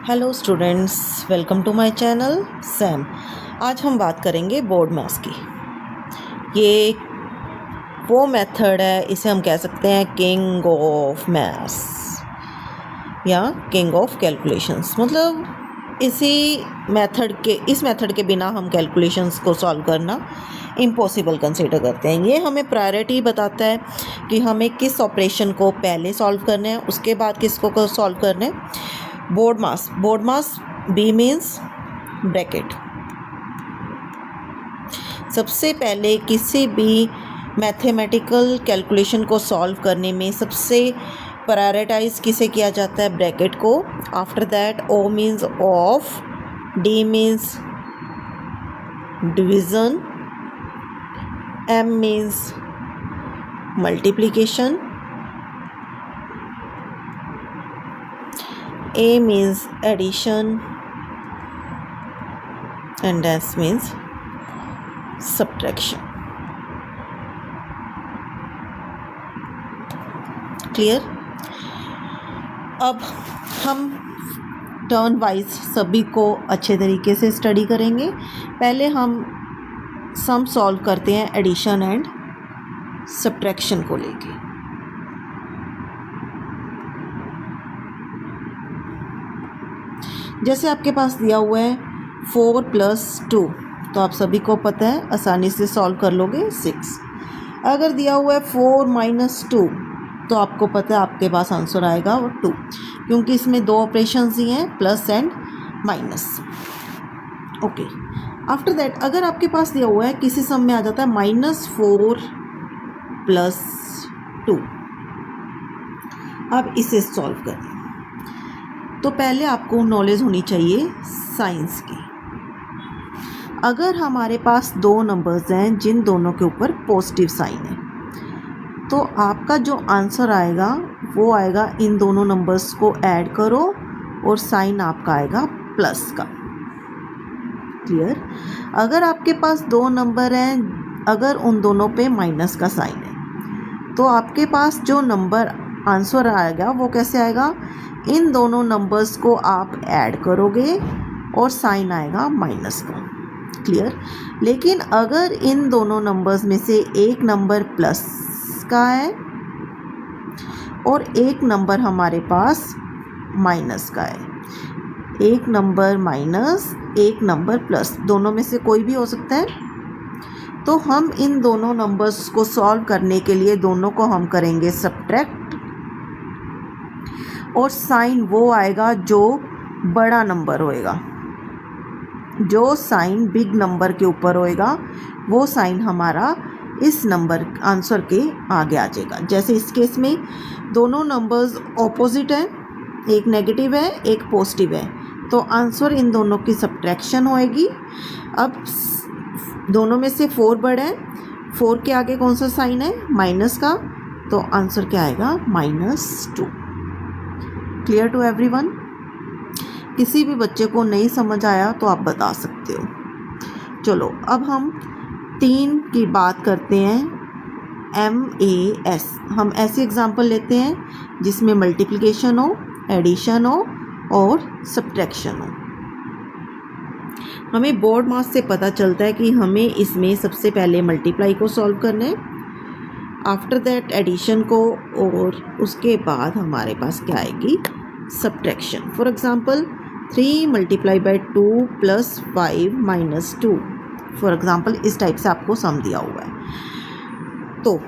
Hello students, welcome to my channel Sam. आज हम बात करेंगे बोर्ड मैथ्स की। ये वो मेथड है, इसे हम कह सकते हैं किंग ऑफ मैथ्स या किंग ऑफ कैलकुलेशंस। मतलब इस मेथड के बिना हम कैलकुलेशंस को सॉल्व करना इम्पॉसिबल कंसीडर करते हैं। ये हमें प्रायोरिटी बताता है कि हमें किस ऑपरेशन को पहले सॉल्व करना है, उसके बाद किसको सॉल्व करना है। Board mass be means bracket. सबसे पहले किसी भी मैथमेटिकल कैलकुलेशन को सॉल्व करने में सबसे प्रायोरिटाइज किसे किया जाता है? ब्रैकेट को। After that O means of, D means division, M means multiplication, A means addition and S means subtraction. Clear? अब हम टर्न वाइज सभी को अच्छे तरीके से स्टडी करेंगे। पहले हम सम सॉल्व करते हैं एडिशन एंड सब्ट्रैक्शन को लेके। जैसे आपके पास दिया हुआ है 4 + 2, तो आप सभी को पता है आसानी से सॉल्व कर लोगे 6। अगर दिया हुआ है 4 - 2, तो आपको पता है आपके पास आंसर आएगा 2, क्योंकि इसमें दो ऑपरेशंस ही हैं, plus and minus. Okay, after that अगर आपके पास दिया हुआ है किसी सम में आ जाता है -4 + 2, अब इसे सॉल्व करें तो पहले आपको नॉलेज होनी चाहिए साइंस की। अगर हमारे पास दो नंबर्स हैं जिन दोनों के ऊपर पॉजिटिव साइन है, तो आपका जो आंसर आएगा वो आएगा, इन दोनों नंबर्स को ऐड करो और साइन आपका आएगा प्लस का। क्लियर? अगर आपके पास दो नंबर हैं, अगर उन दोनों पे माइनस का साइन है, तो आपके पास जो नंबर आंसर आएगा वो कैसे आएगा? इन दोनों नंबर्स को आप ऐड करोगे और साइन आएगा माइनस का। क्लियर? लेकिन अगर इन दोनों नंबर्स में से एक नंबर प्लस का है और एक नंबर हमारे पास माइनस का है, एक नंबर माइनस एक नंबर प्लस, दोनों में से कोई भी हो सकता है, तो हम इन दोनों नंबर्स को सॉल्व करने के लिए दोनों को हम करेंगे सब्ट्रैक्ट, और साइन वो आएगा जो बड़ा नंबर होएगा। जो साइन बिग नंबर के ऊपर होएगा वो साइन हमारा इस नंबर आंसर के आगे आ जाएगा। जैसे इस केस में दोनों नंबर्स ऑपोजिट हैं, एक नेगेटिव है एक पॉजिटिव है, तो आंसर इन दोनों की सब्ट्रैक्शन होएगी। अब दोनों में से 4 बड़ा है, 4 के आगे कौन सा साइन है? माइनस का, तो आंसर क्या आएगा? -2। Clear to everyone? किसी भी बच्चे को नहीं समझ आया तो आप बता सकते हो। चलो अब हम 3 की बात करते हैं, MAS। हम ऐसी एग्जांपल लेते हैं जिसमें मल्टीप्लिकेशन हो, एडिशन हो और सब्ट्रैक्शन हो। हमें बोर्ड मास से पता चलता है कि हमें इसमें सबसे पहले मल्टीप्लाई को सॉल्व करना है, आफ्टर दैट एडिशन को, और उसके बाद हमारे पास क्या आएगी? Subtraction. For example 3 × 2 + 5 - 2। For example इस टाइप से आपको सम दिया हुआ है। तो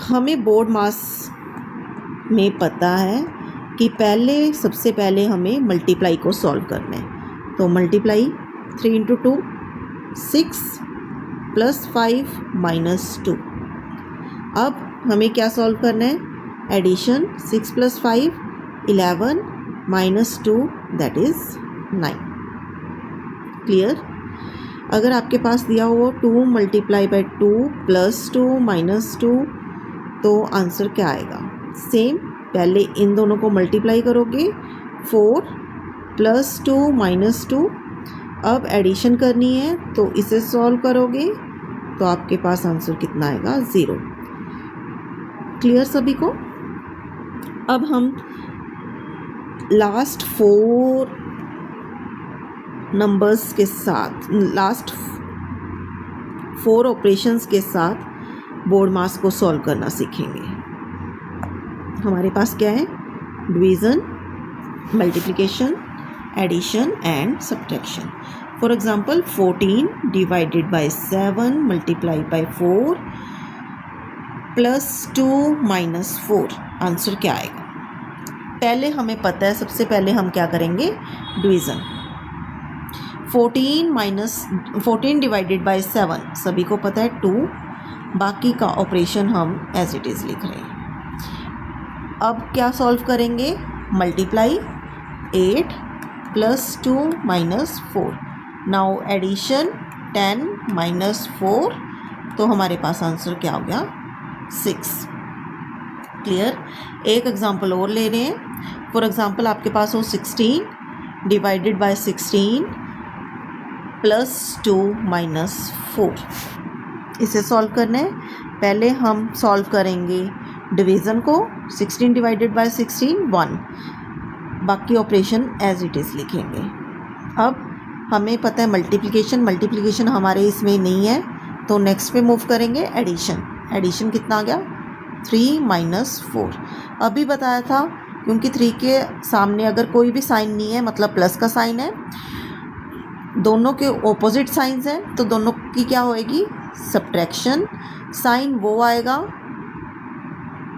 हमें बोर्ड मास में पता है कि सबसे पहले हमें मल्टीप्लाई को सॉल्व करना है। तो मल्टीप्लाई 3 × 2 6 + 5 - 2। अब हमें क्या सॉल्व करना है? Addition 6 + 5 11 - 2 that is 9। क्लियर? अगर आपके पास दिया हो 2 × 2 + 2 - 2, तो आंसर क्या आएगा? सेम, पहले इन दोनों को मल्टीप्लाई करोगे, 4 + 2 - 2। अब एडिशन करनी है तो इसे सॉल्व करोगे तो आपके पास आंसर कितना आएगा? 0। क्लियर सभी को? अब हम लास्ट 4 नंबर्स के साथ, लास्ट 4 ऑपरेशंस के साथ बोर्ड मास को सॉल्व करना सीखेंगे। हमारे पास क्या है? Division, multiplication, addition and subtraction. For example 14 divided by 7 multiply by 4 plus 2 minus 4, answer क्या आएगा? पहले हमें पता है, सबसे पहले हम क्या करेंगे? डिवीज़न। 14 डिवाइडेड बाय 7 सभी को पता है 2, बाकी का ऑपरेशन हम एज इट इज़ लिख रहे हैं। अब क्या सॉल्व करेंगे? Multiply 8 plus 2 minus 4। Now addition 10 minus 4, तो हमारे पास आंसर क्या हो गया? 6। क्लियर? एक एग्जांपल और ले रहे हैं। फॉर एग्जांपल आपके पास हो 16 डिवाइडेड बाय 16 प्लस 2 माइनस 4। इसे सॉल्व करना है। पहले हम सॉल्व करेंगे डिवीज़न को। 16 डिवाइडेड बाय 16 1, बाकी ऑपरेशन एज इट इज़ लिखेंगे। अब हमें पता है मल्टीप्लिकेशन हमारे इसमें नहीं है, तो नेक्स्ट पे मूव करेंगे। एडिशन कितना आ गया? 3 माइनस 4। अभी बताया था, क्योंकि 3 के सामने अगर कोई भी साइन नहीं है, मतलब प्लस का साइन है, दोनों के ऑपोजिट साइंस हैं, तो दोनों की क्या होएगी? सब्ट्रैक्शन। साइन वो आएगा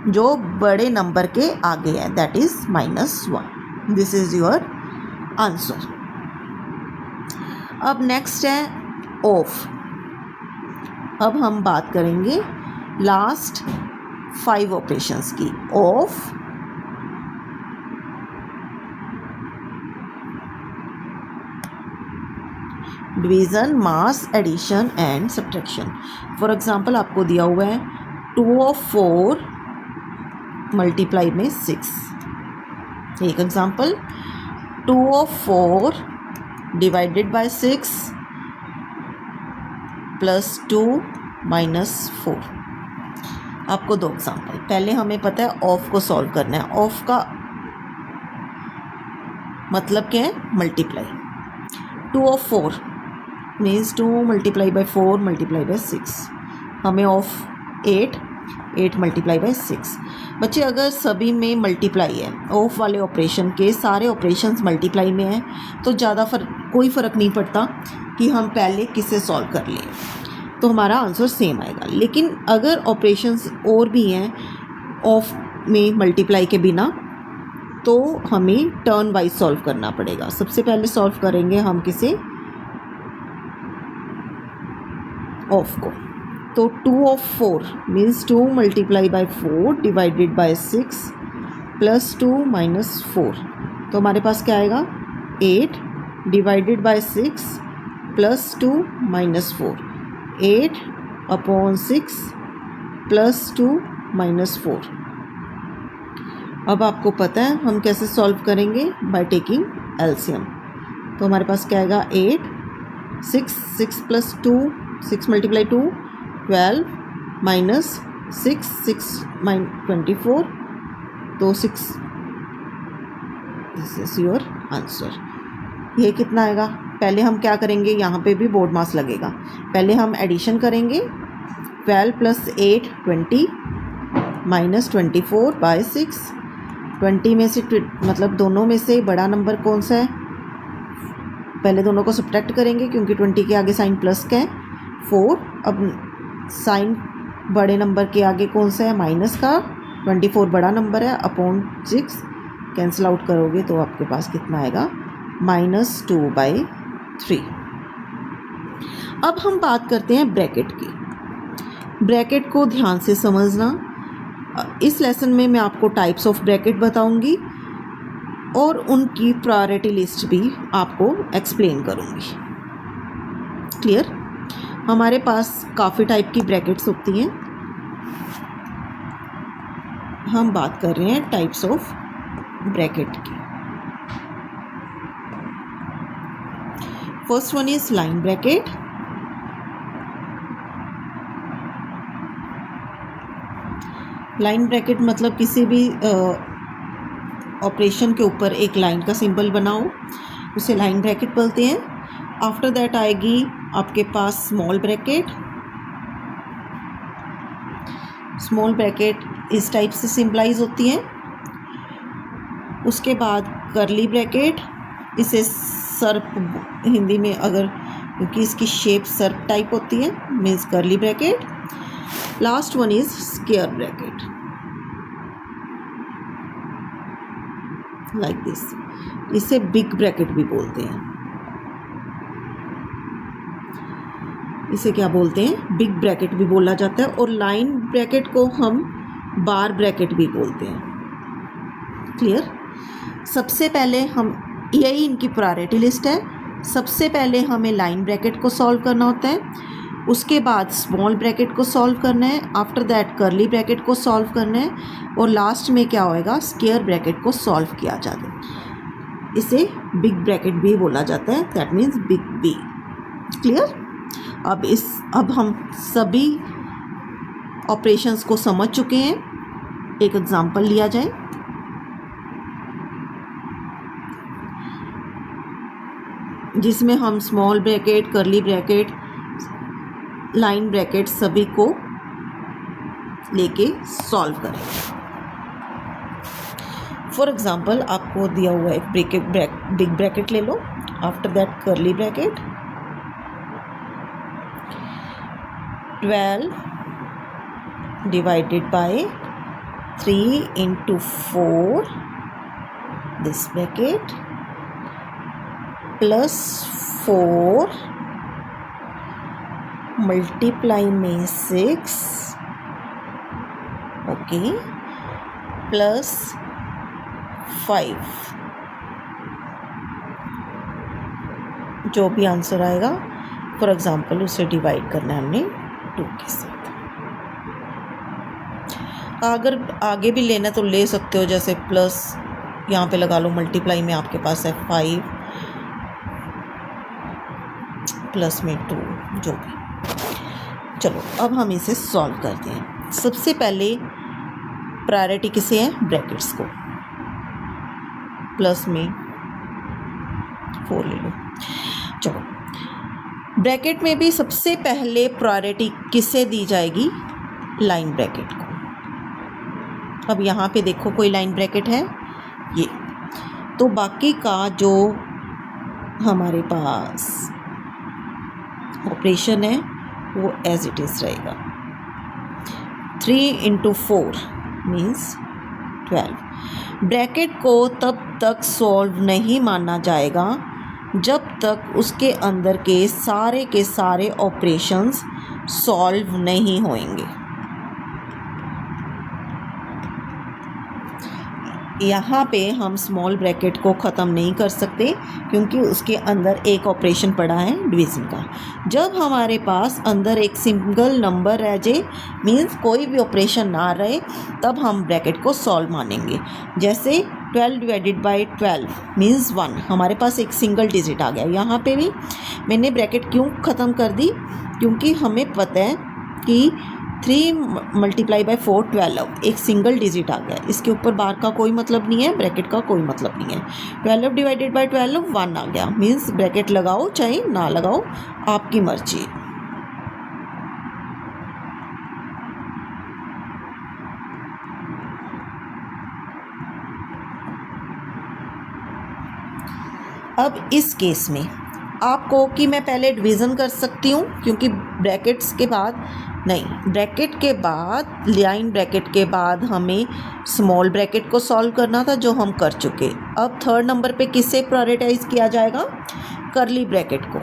जो बड़े नंबर के आगे है, that is -1। This is your answer. अब नेक्स्ट है ऑफ। अब हम बात करेंगे लास्ट 5 ऑपरेशंस की। Of, division, mass, addition and subtraction. For example आपको दिया हुआ है 2 of 4 मल्टीप्लाई में 6। एक example 2 of 4 divided by 6 plus 2 minus 4। आपको 2 एग्जांपल। पहले हमें पता है ऑफ को सॉल्व करना है। ऑफ का मतलब क्या है? Multiply. 2 of 4 means 2 multiply by 4 multiply by 6। हमें ऑफ 8 मल्टीप्लाई बाय 6। बच्चे अगर सभी में मल्टीप्लाई है, ऑफ वाले ऑपरेशन के सारे ऑपरेशंस मल्टीप्लाई में हैं, तो ज़्यादा कोई फ़र्क नहीं पड़ता कि हम पहले किसे सॉल्व कर लें, तो हमारा आंसर सेम आएगा। लेकिन अगर ऑपरेशंस और भी हैं ऑफ में मल्टीप्लाई के बिना, तो हमें टर्न वाइज सॉल्व करना पड़ेगा। सबसे पहले सॉल्व करेंगे हम किसे? ऑफ को। तो 2 of 4 means 2 multiply by 4 divided by 6 plus 2 minus 4, तो हमारे पास क्या आएगा? 8 divided by 6 plus 2 minus 4। 8 upon 6 plus 2 minus 4। अब आपको पता है हम कैसे सॉल्व करेंगे? By taking LCM. तो हमारे पास क्या आएगा? 8 6 प्लस 2 6 मल्टीप्लाई 2 12 माइनस 6 24, तो 6। This is your answer. ये कितना आएगा? पहले हम क्या करेंगे? यहाँ पे भी बोर्ड मास लगेगा। पहले हम एडिशन करेंगे। 12 प्लस 8 20 माइनस 24 बाय 6। 20 में से मतलब दोनों में से बड़ा नंबर कौन सा है? पहले दोनों को सब्ट्रैक्ट करेंगे, क्योंकि 20 के आगे साइन प्लस का है 4। अब साइन बड़े नंबर के आगे कौन सा है? माइनस का। 24 बड़ा नंबर है, अपॉन 6 कैंसिल आउट करोगे तो आपके पास कितना आएगा? -2/3। अब हम बात करते हैं ब्रैकेट की। ब्रैकेट को ध्यान से समझना। इस लेसन में मैं आपको टाइप्स ऑफ ब्रैकेट बताऊंगी और उनकी प्रायोरिटी लिस्ट भी आपको एक्सप्लेन करूंगी। क्लियर? हमारे पास काफ़ी टाइप की ब्रैकेट्स होती हैं। हम बात कर रहे हैं टाइप्स ऑफ ब्रैकेट की। First one is line bracket. Line bracket मतलब किसी भी ऑपरेशन के ऊपर एक लाइन का सिंबल बनाओ, उसे लाइन ब्रैकेट बोलते हैं। आफ्टर दैट आएगी आपके पास स्मॉल ब्रैकेट। स्मॉल ब्रैकेट इस टाइप से सिंपलाइज होती है। उसके बाद करली ब्रैकेट, इसे सर्प हिंदी में अगर, क्योंकि इसकी शेप सर्प टाइप होती है, मीन्स करली bracket. Last one is square bracket, like this. इसे बिग ब्रैकेट भी बोलते हैं। इसे क्या बोलते हैं? बिग ब्रैकेट भी बोला जाता है। और लाइन ब्रैकेट को हम बार ब्रैकेट भी बोलते हैं। क्लियर? सबसे पहले हम, यही इनकी प्रायोरिटी लिस्ट है। सबसे पहले हमें लाइन ब्रैकेट को सॉल्व करना होता है, उसके बाद स्मॉल ब्रैकेट को सॉल्व करना है, आफ्टर दैट करली ब्रैकेट को सॉल्व करना है, और लास्ट में क्या होएगा? स्क्वायर ब्रैकेट को सॉल्व किया जाता है। इसे बिग ब्रैकेट भी बोला जाता है, that means big B. Clear? अब हम सभी ऑपरेशंस को समझ चुके हैं। एक एग्जांपल लिया जाए। जिसमें हम स्मॉल ब्रैकेट, करली ब्रैकेट, लाइन ब्रैकेट सभी को लेके सॉल्व करेंगे। फॉर एग्जांपल आपको दिया हुआ एक बिग ब्रैकेट ले लो, after that curly bracket, 12 divided by 3 into 4 this bracket plus 4 multiply में 6, ओके, प्लस 5। जो भी आंसर आएगा, फॉर एग्जांपल उसे डिवाइड करना है हमने 2 के साथ। अगर आगे भी लेना तो ले सकते हो, जैसे प्लस यहाँ पे लगा लो, मल्टीप्लाई में आपके पास है 5 प्लस में 2, जो भी। चलो अब हम इसे सॉल्व करते हैं। सबसे पहले प्रायोरिटी किसे है? ब्रैकेट्स को। प्लस में 4 ले लो। चलो, ब्रैकेट में भी सबसे पहले प्रायोरिटी किसे दी जाएगी? लाइन ब्रैकेट को। अब यहाँ पे देखो कोई लाइन ब्रैकेट है ये, तो बाकी का जो हमारे पास ऑपरेशन है वो एज इट इज़ रहेगा। 3 into 4 मीन्स 12। ब्रैकेट को तब तक सॉल्व नहीं माना जाएगा जब तक उसके अंदर के सारे ऑपरेशंस सॉल्व नहीं होंगे। यहाँ पे हम स्मॉल ब्रैकेट को ख़त्म नहीं कर सकते क्योंकि उसके अंदर एक ऑपरेशन पड़ा है डिवीज़न का। जब हमारे पास अंदर एक सिंगल नंबर रह जाए, मीन्स कोई भी ऑपरेशन ना रहे, तब हम ब्रैकेट को सॉल्व मानेंगे। जैसे 12 divided by 12 मीन्स 1, हमारे पास एक सिंगल डिजिट आ गया। यहाँ पे भी मैंने ब्रैकेट क्यों ख़त्म कर दी? क्योंकि हमें पता है कि 3 multiply by 4 12, एक सिंगल डिजिट आ गया। इसके ऊपर बार का कोई मतलब नहीं है, ब्रैकेट का कोई मतलब नहीं है। 12 divided by 12 1 आ गया, मीन्स ब्रैकेट लगाओ चाहे ना लगाओ, आपकी मर्जी। अब इस केस में आपको कि मैं पहले डिवीज़न कर सकती हूँ, क्योंकि ब्रैकेट्स के बाद नहीं, ब्रैकेट के बाद, लाइन ब्रैकेट के बाद हमें स्मॉल ब्रैकेट को सॉल्व करना था, जो हम कर चुके। अब थर्ड नंबर पे किससे प्रायोरिटाइज किया जाएगा? करली ब्रैकेट को।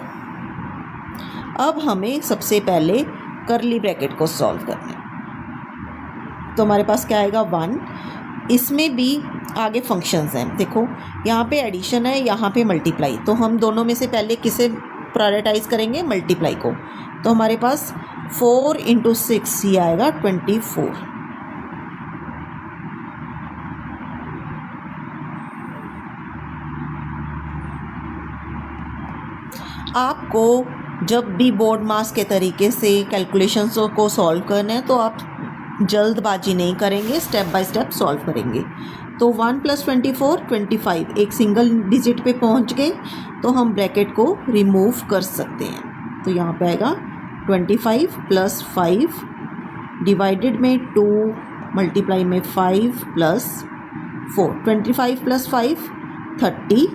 अब हमें सबसे पहले करली ब्रैकेट को सॉल्व करना है। तो हमारे पास क्या आएगा? 1। इसमें भी आगे फंक्शंस हैं, देखो यहाँ पे एडिशन है, यहाँ पे मल्टीप्लाई। तो हम दोनों में से पहले किसे प्रायोरिटाइज करेंगे? मल्टीप्लाई को। तो हमारे पास 4 into 6 ये आएगा 24। आपको जब भी बोर्ड मास के तरीके से कैलकुलेशंस को सॉल्व करना है तो आप जल्दबाजी नहीं करेंगे, स्टेप बाय स्टेप सॉल्व करेंगे। तो 1 + 24 25, एक सिंगल डिजिट पे पहुंच गए तो हम ब्रैकेट को रिमूव कर सकते हैं। तो यहाँ पे आएगा 25 + 5 डिवाइडेड में 2 मल्टीप्लाई में 5 + 4, 25 + 5 30,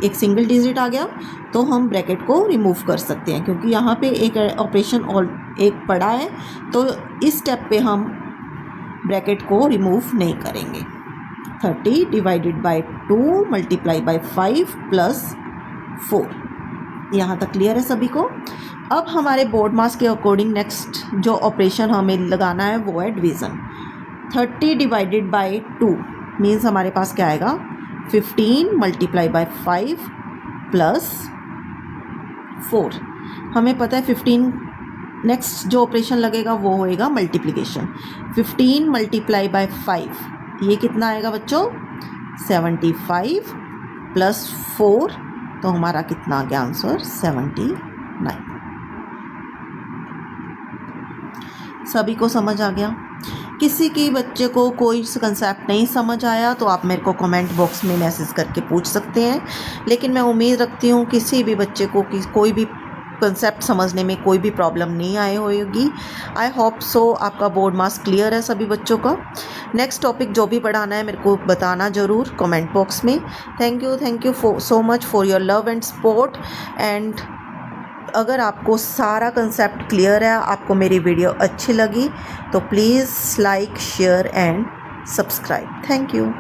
एक सिंगल डिजिट आ गया तो हम ब्रैकेट को रिमूव कर सकते हैं, क्योंकि यहाँ पे एक ऑपरेशन और एक पड़ा है तो इस स्टेप पे हम ब्रैकेट को रिमूव नहीं करेंगे। 30 डिवाइडेड बाय 2 मल्टीप्लाई बाय 5 + 4। यहाँ तक क्लियर है सभी को। अब हमारे बोर्ड मास के अकॉर्डिंग नेक्स्ट जो ऑपरेशन हमें लगाना है वो है डिवीज़न। 30 डिवाइडेड बाय 2 मीन्स हमारे पास क्या आएगा, 15 मल्टीप्लाई बाय 5 + 4। हमें पता है 15, नेक्स्ट जो ऑपरेशन लगेगा वो होएगा मल्टीप्लिकेशन। 15 मल्टीप्लाई बाय 5, ये कितना आएगा बच्चों, 75 + 4, तो हमारा कितना आ गया आंसर, 79। सभी को समझ आ गया? किसी की बच्चे को कोई कंसेप्ट नहीं समझ आया तो आप मेरे को कमेंट बॉक्स में मैसेज करके पूछ सकते हैं, लेकिन मैं उम्मीद रखती हूँ किसी भी बच्चे को कोई भी कंसेप्ट समझने में कोई भी प्रॉब्लम नहीं आई होगी। आई होप सो आपका बोर्ड मास क्लियर है सभी बच्चों का। नेक्स्ट टॉपिक जो भी पढ़ाना है मेरे को बताना ज़रूर कमेंट बॉक्स में। Thank you so much for your love and support. And अगर आपको सारा कंसेप्ट क्लियर है, आपको मेरी वीडियो अच्छी लगी तो please like, share and subscribe. Thank you.